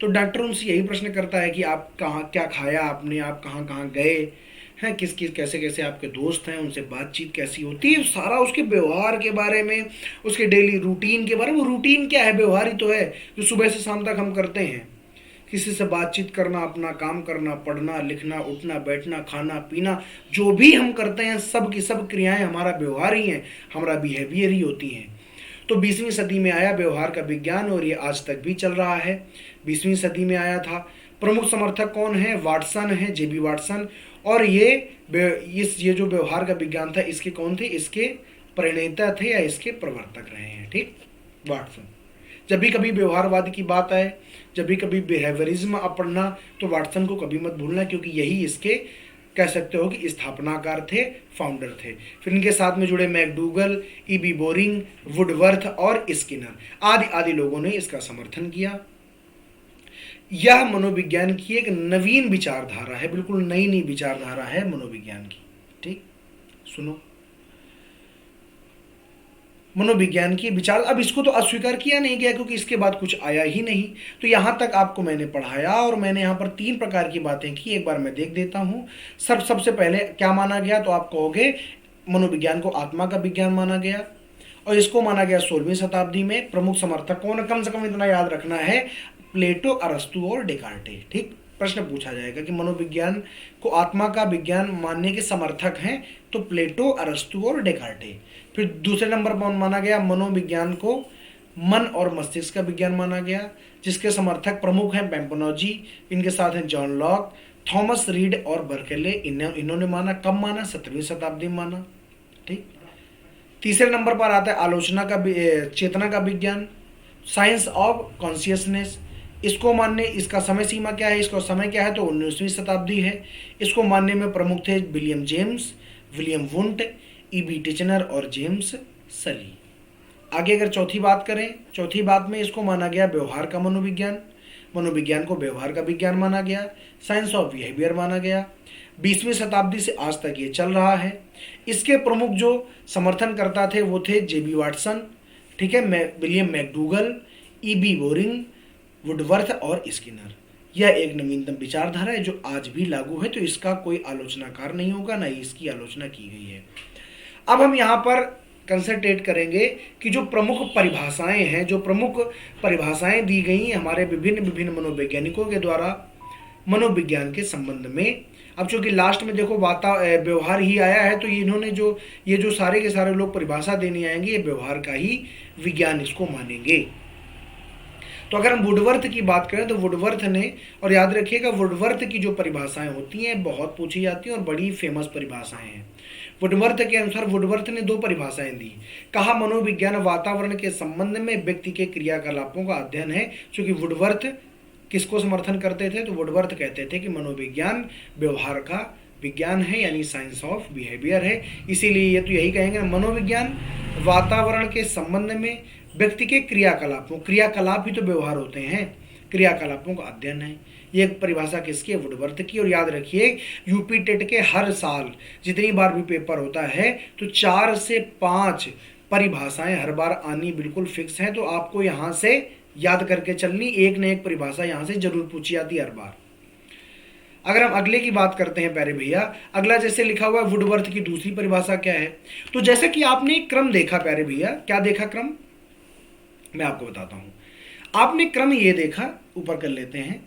तो डॉक्टर उनसे यही प्रश्न करता है कि आप कहाँ, क्या खाया आपने, आप कहाँ कहाँ गए हैं, किस किस कैसे कैसे आपके दोस्त हैं, उनसे बातचीत कैसी होती है, सारा उसके व्यवहार के बारे में, उसके डेली रूटीन के बारे में। वो रूटीन क्या है? व्यवहार ही तो है जो सुबह से शाम तक हम करते हैं, किसी से बातचीत करना, अपना काम करना, पढ़ना लिखना, उठना बैठना, खाना पीना, जो भी हम करते हैं सब की सब क्रियाएं हमारा व्यवहार ही हैं, हमारा बिहेवियर ही होती हैं। तो 20वीं सदी में आया व्यवहार का विज्ञान, और ये आज तक भी चल रहा है। 20वीं सदी में आया था। प्रमुख समर्थक कौन है? वाटसन है, जेबी वाटसन। और ये जो व्यवहार का विज्ञान था, इसके कौन थे? इसके प्रणेता थे या इसके प्रवर्तक रहे हैं, ठीक, वाटसन। जब भी कभी व्यवहारवाद की बात आए, जब भी कभी बिहेवियरिज्म आप पढ़ना, तो वाटसन को कभी मत भूलना, क्योंकि यही इसके कह सकते हो कि स्थापनाकार थे, फाउंडर थे। फिर इनके साथ में जुड़े मैकडूगल, ईबी बोरिंग, वुडवर्थ और स्किनर, आदि आदि लोगों ने इसका समर्थन किया। यह मनोविज्ञान की एक नवीन विचारधारा है, बिल्कुल नई नई विचारधारा है मनोविज्ञान की, ठीक। सुनो, मनोविज्ञान की विचार, अब इसको तो अस्वीकार किया नहीं गया क्योंकि इसके बाद कुछ आया ही नहीं। तो यहां तक आपको मैंने पढ़ाया, और मैंने यहां पर 3 प्रकार की बातें की, एक बार मैं देख देता हूं। सबसे पहले क्या माना गया? तो आप कहोगे मनोविज्ञान को आत्मा का विज्ञान माना गया, और इसको माना गया 16वीं शताब्दी में। प्रमुख समर्थक कौन? कम से कम इतना याद रखना है, प्लेटो, अरस्तु और डेकार्टे, ठीक। प्रश्न पूछा जाएगा कि मनोविज्ञान को आत्मा का विज्ञान मानने के समर्थक हैं, तो प्लेटो, अरस्तु और डेकार्टे। फिर दूसरे नंबर पर माना गया मनोविज्ञान को मन और मस्तिष्क का विज्ञान माना गया, जिसके समर्थक प्रमुख हैं पैम्पनोजी, इनके साथ हैं जॉन लॉक, थॉमस रीड और बर्केले। इन्होंने माना, कब माना? 17वीं शताब्दी में माना, ठीक। तीसरे नंबर पर आता है आलोचना का, चेतना का विज्ञान, साइंस ऑफ कॉन्शियसनेस। इसको मानने, इसका समय सीमा क्या है, इसका समय क्या है? तो 19वीं शताब्दी है। इसको मानने में प्रमुख थे William James, William Wundt, EB Titchener और जेम्स सली। आगे अगर चौथी बात करें, चौथी बात में इसको माना गया व्यवहार का मनोविज्ञान, मनोविज्ञान को व्यवहार का विज्ञान माना गया, साइंस ऑफ बिहेवियर माना गया। 20वीं शताब्दी से आज तक ये चल रहा है। इसके प्रमुख जो समर्थन करता थे वो थे जेबी वाटसन, ठीक है, William McDougall, EB boring, Woodworth और स्किनर। यह एक नवीनतम विचारधारा है जो आज भी लागू है, तो इसका कोई आलोचनाकार नहीं होगा, ना ही इसकी आलोचना की गई है। अब हम यहाँ पर कंसंट्रेट करेंगे कि जो प्रमुख परिभाषाएं हैं, जो प्रमुख परिभाषाएं दी गई हमारे विभिन्न विभिन्न मनोवैज्ञानिकों के द्वारा मनोविज्ञान के संबंध में। अब चूंकि लास्ट में देखो व्यवहार ही आया है, तो इन्होंने जो ये जो सारे के सारे लोग परिभाषा देने आएंगे, ये व्यवहार का ही विज्ञान इसको मानेंगे। तो अगर हम वुडवर्थ की बात करें तो वुडवर्थ ने, और याद रखिएगा वुडवर्थ की जो परिभाषाएं होती हैं बहुत पूछी जाती हैं और बड़ी फेमस परिभाषाएं हैं। वुडवर्थ के अनुसार वुडवर्थ ने 2 परिभाषाएं दी। कहा मनोविज्ञान वातावरण के संबंध में व्यक्ति के क्रियाकलापों का अध्ययन है। क्योंकि वुडवर्थ किसको समर्थन करते थे, तो वुडवर्थ कहते थे कि मनोविज्ञान व्यवहार का विज्ञान है, यानी साइंस ऑफ बिहेवियर है। इसीलिए ये तो यही कहेंगे ना, मनोविज्ञान वातावरण के संबंध में व्यक्ति के क्रियाकलापों, क्रियाकलाप ही तो व्यवहार होते हैं, क्रियाकलापों का अध्ययन है। ये एक परिभाषा किसकी है, वुडवर्थ की। और याद रखिए यूपी टेट के हर साल जितनी बार भी पेपर होता है तो 4 से 5 परिभाषाएं हर बार आनी बिल्कुल फिक्स हैं। तो आपको यहाँ से याद करके चलनी, एक न एक परिभाषा यहाँ से जरूर पूछी जाती है हर बार। अगर हम अगले की बात करते हैं प्यारे भैया, अगला जैसे लिखा हुआ है वुडवर्थ की दूसरी परिभाषा क्या है। तो जैसे कि आपने एक क्रम देखा प्यारे भैया, क्या देखा क्रम, मैं आपको बताता हूं। आपने क्रम ये देखा, ऊपर कर लेते हैं,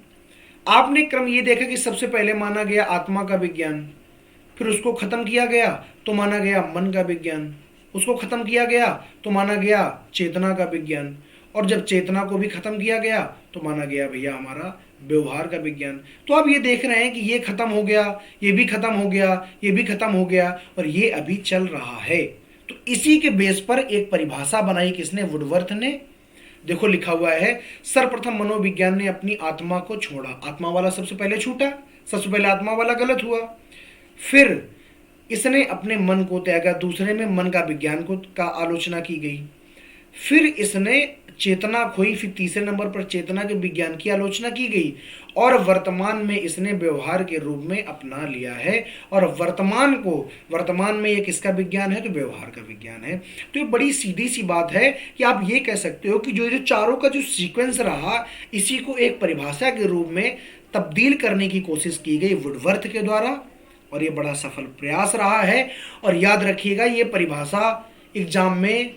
आपने क्रम ये देखा कि सबसे पहले माना गया आत्मा का विज्ञान, फिर उसको खत्म किया गया तो माना गया मन का विज्ञान, उसको खत्म किया गया तो माना गया चेतना का विज्ञान, और जब चेतना को भी खत्म किया गया तो माना गया भैया हमारा व्यवहार का विज्ञान। तो अब ये देख रहे हैं कि ये खत्म हो गया, ये भी खत्म हो गया, ये भी खत्म हो गया, और ये अभी चल रहा है। तो इसी के बेस पर एक परिभाषा बनाई किसने, वुडवर्थ ने। देखो लिखा हुआ है, सर्वप्रथम मनोविज्ञान ने अपनी आत्मा को छोड़ा। आत्मा वाला सबसे पहले छूटा, सबसे पहले आत्मा वाला गलत हुआ। फिर इसने अपने मन को त्यागा, दूसरे में मन का विज्ञान को का आलोचना की गई। फिर इसने चेतना खोई, फिर तीसरे नंबर पर चेतना के विज्ञान की आलोचना की गई, और वर्तमान में इसने व्यवहार के रूप में अपना लिया है। और वर्तमान में ये किसका विज्ञान है, तो व्यवहार का विज्ञान है। तो ये बड़ी सीधी सी बात है कि आप ये कह सकते हो कि जो चारों का जो सीक्वेंस रहा, इसी को एक परिभाषा के रूप में तब्दील करने की कोशिश की गई वुडवर्थ के द्वारा, और ये बड़ा सफल प्रयास रहा है। और याद रखिएगा ये परिभाषा एग्जाम में,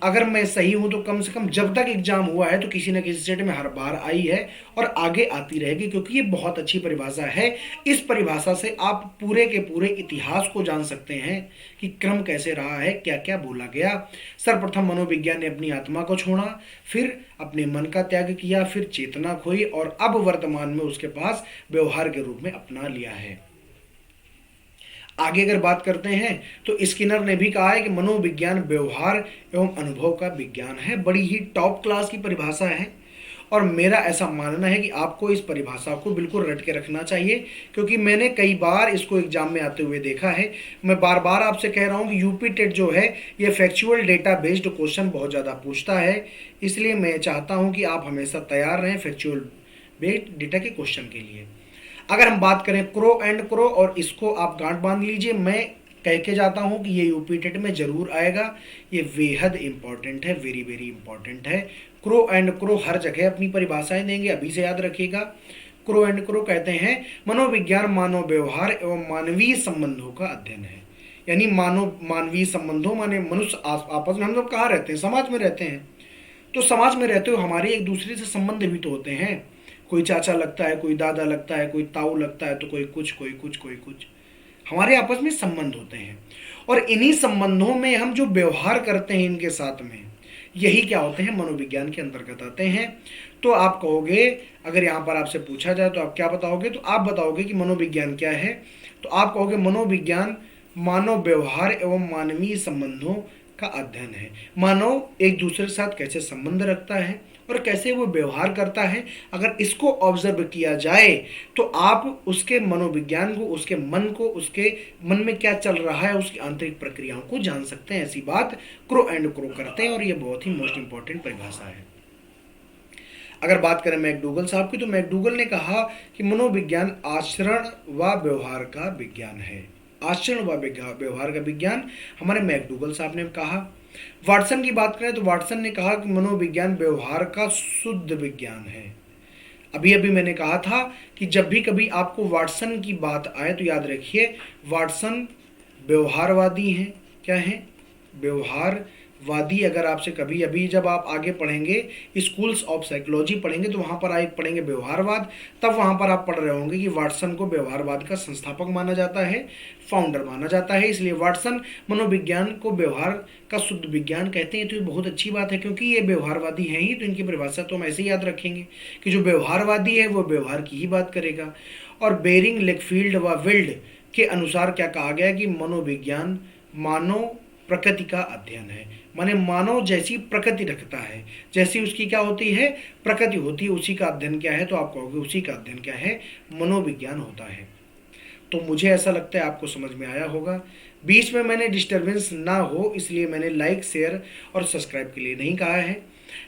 अगर मैं सही हूं तो कम से कम जब तक एग्जाम हुआ है तो किसी न किसी सेट में हर बार आई है और आगे आती रहेगी, क्योंकि ये बहुत अच्छी परिभाषा है। इस परिभाषा से आप पूरे के पूरे इतिहास को जान सकते हैं कि क्रम कैसे रहा है, क्या क्या बोला गया। सर्वप्रथम मनोविज्ञान ने अपनी आत्मा को छोड़ा, फिर अपने मन का त्याग किया, फिर चेतना खोई, और अब वर्तमान में उसके पास व्यवहार के रूप में अपना लिया है। आगे अगर बात करते हैं तो स्किनर ने भी कहा है कि मनोविज्ञान व्यवहार एवं अनुभव का विज्ञान है। बड़ी ही टॉप क्लास की परिभाषा है, और मेरा ऐसा मानना है कि आपको इस परिभाषा को बिल्कुल रट के रखना चाहिए, क्योंकि मैंने कई बार इसको एग्जाम में आते हुए देखा है। मैं बार बार आपसे कह रहा हूँ कि यूपी टेट जो है ये फैक्चुअल डेटा बेस्ड क्वेश्चन बहुत ज़्यादा पूछता है, इसलिए मैं चाहता हूँ कि आप हमेशा तैयार रहें फैक्चुअल बेस्ड डेटा के क्वेश्चन के लिए। अगर हम बात करें क्रो एंड क्रो, और इसको आप गांठ बांध लीजिए, मैं कह के जाता हूं कि ये यूपी टेट में जरूर आएगा, ये बेहद इंपॉर्टेंट है, वेरी वेरी इंपॉर्टेंट है। क्रो एंड क्रो हर जगह अपनी परिभाषाएं देंगे, अभी से याद रखिएगा। क्रो एंड क्रो कहते हैं मनोविज्ञान मानव व्यवहार एवं मानवीय संबंधों का अध्ययन है। यानी मानवीय संबंधों माने मनुष्य आपस में, हम लोग कहाँ रहते हैं, समाज में रहते हैं, तो समाज में रहते हुए हमारे एक दूसरे से संबंध भी तो होते हैं। कोई चाचा लगता है, कोई दादा लगता है, कोई ताऊ लगता है, तो कोई कुछ, हमारे आपस में संबंध होते हैं। और इन्हीं संबंधों में हम जो व्यवहार करते हैं इनके साथ में, यही क्या होते हैं, मनोविज्ञान के अंतर्गत आते हैं। तो आप कहोगे, अगर यहाँ पर आपसे पूछा जाए तो आप क्या बताओगे, तो आप बताओगे कि मनोविज्ञान क्या है, तो आप कहोगे मनोविज्ञान मानव व्यवहार एवं मानवीय संबंधों का अध्ययन है। मानव एक दूसरे के साथ कैसे संबंध रखता है और कैसे वो व्यवहार करता है, अगर इसको ऑब्जर्व किया जाए तो आप उसके मनोविज्ञान को, उसके मन को, उसके मन में क्या चल रहा है, उसकी आंतरिक प्रक्रियाओं को जान सकते हैं। ऐसी बात क्रो एंड क्रो करते हैं, और ये बहुत ही मोस्ट इंपॉर्टेंट परिभाषा है। अगर बात करें मैकडूगल साहब की, तो मैकडूगल ने कहा कि मनोविज्ञान आचरण व व्यवहार का विज्ञान है। आचरण व व्यवहार का विज्ञान हमारे मैकडूगल साहब ने कहा। वाटसन की बात करें तो वाटसन ने कहा कि मनोविज्ञान व्यवहार का शुद्ध विज्ञान है। अभी अभी मैंने कहा था कि जब भी कभी आपको वाटसन की बात आए तो याद रखिए वाटसन व्यवहारवादी हैं। क्या हैं? व्यवहारवादी, अगर आपसे कभी अभी जब आप आगे पढ़ेंगे स्कूल्स ऑफ साइकोलॉजी पढ़ेंगे तो वहाँ पर आप पढ़ेंगे व्यवहारवाद, तब वहाँ पर आप पढ़ रहे होंगे कि वाटसन को व्यवहारवाद का संस्थापक माना जाता है, फाउंडर माना जाता है। इसलिए वाटसन मनोविज्ञान को व्यवहार का शुद्ध विज्ञान कहते हैं। तो ये बहुत अच्छी बात है क्योंकि ये व्यवहारवादी हैं ही, तो इनकी परिभाषा तो हम ऐसे ही याद रखेंगे कि जो व्यवहारवादी है वो व्यवहार की ही बात करेगा। और बेरिंग, लेकफील्ड व विल्ड के अनुसार क्या कहा गया कि मनोविज्ञान मानव प्रकृति का अध्ययन है, माने मानव जैसी प्रकृति रखता है, जैसी उसकी क्या होती है, प्रकृति होती है, उसी का अध्ययन क्या है, तो आप कहोगे उसी का अध्ययन क्या है, मनोविज्ञान होता है। तो मुझे ऐसा लगता है आपको समझ में आया होगा। बीच में मैंने डिस्टरबेंस ना हो इसलिए मैंने लाइक, शेयर और सब्सक्राइब के लिए नहीं कहा है।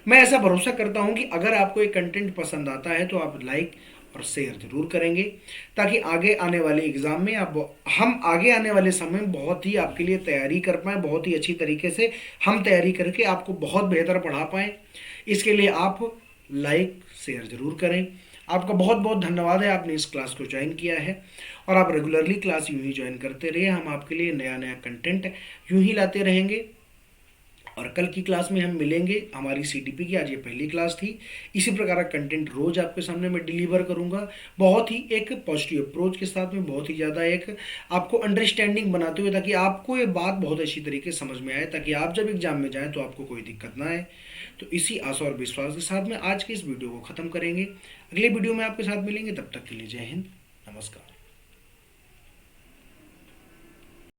मैं ऐसा भरोसा करता हूं कि अगर आपको ये कंटेंट पसंद आता है तो आप लाइक और शेयर जरूर करेंगे, ताकि आगे आने वाले एग्जाम में हम आगे आने वाले समय में बहुत ही आपके लिए तैयारी कर पाएँ, बहुत ही अच्छी तरीके से हम तैयारी करके आपको बहुत बेहतर पढ़ा पाएँ। इसके लिए आप लाइक शेयर जरूर करें। आपका बहुत बहुत धन्यवाद है, आपने इस क्लास को ज्वाइन किया है और आप रेगुलरली क्लास यूं ही ज्वाइन करते रहिए। हम आपके लिए नया नया कंटेंट यूं ही लाते रहेंगे और कल की क्लास में हम मिलेंगे। हमारी सीडीपी की आज ये पहली क्लास थी। इसी प्रकार का कंटेंट रोज आपके सामने मैं डिलीवर करूंगा, बहुत ही एक पॉजिटिव अप्रोच के साथ में, बहुत ही ज़्यादा एक आपको अंडरस्टैंडिंग बनाते हुए, ताकि आपको ये बात बहुत अच्छी तरीके से समझ में आए, ताकि आप जब एग्जाम में जाएँ तो आपको कोई दिक्कत ना आए। तो इसी आशा और विश्वास के साथ में आज की इस वीडियो को ख़त्म करेंगे। अगले वीडियो में आपके साथ मिलेंगे, तब तक के लिए जय हिंद, नमस्कार।